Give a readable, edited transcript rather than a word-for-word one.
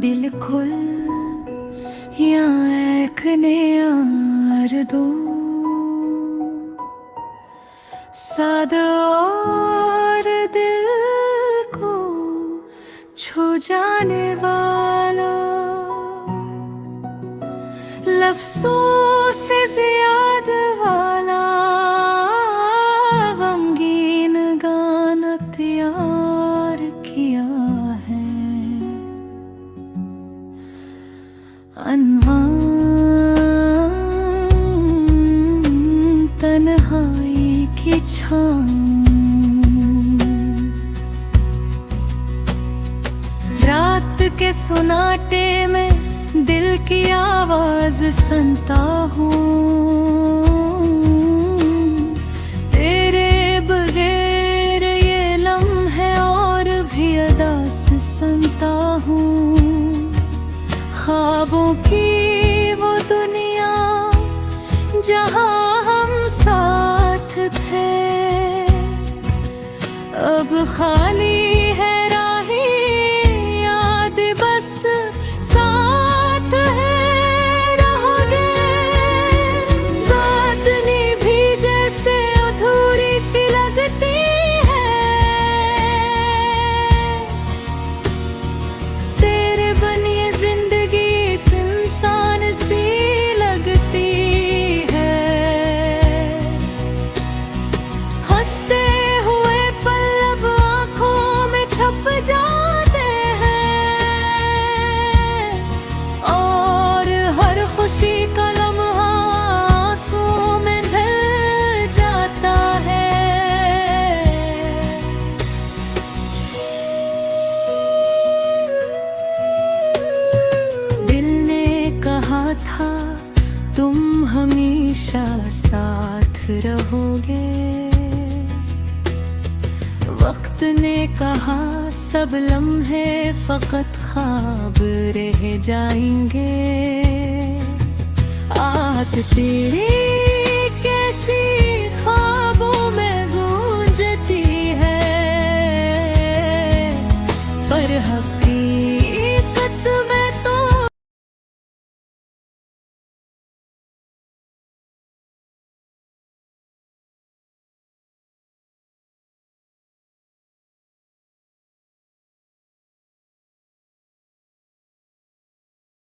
बिल्कुल याखने ardu साद और दिल को छू जाने वाला लफ्ज़ों से ज़्यादा वाला गमगीन गाना तैयार किया है अनवान तन्हाई की छाँव रात के सुनाटे में दिल की आवाज सुनता हूँ तेरे बगैर ये लम्हे और भी अदा से सुनता हूँ ख्वाबों की वो दुनिया जहाँ हम साथ थे अब खाली है राहें याद बस साथ है रहोगे ज़ादनी भी जैसे अधूरी सी लगती है तेरे बनिए जिंदगी इस इंसान सी लगती है हंसते हुए पल अब आँखों में छप जाते हैं और हर खुशी का लम्हा आंसू में ढल जाता है दिल ने कहा था तुम हमेशा साथ रहोगे वक्त ने कहा सब लम्हे फकत ख्वाब रह जाएंगे आत तेरी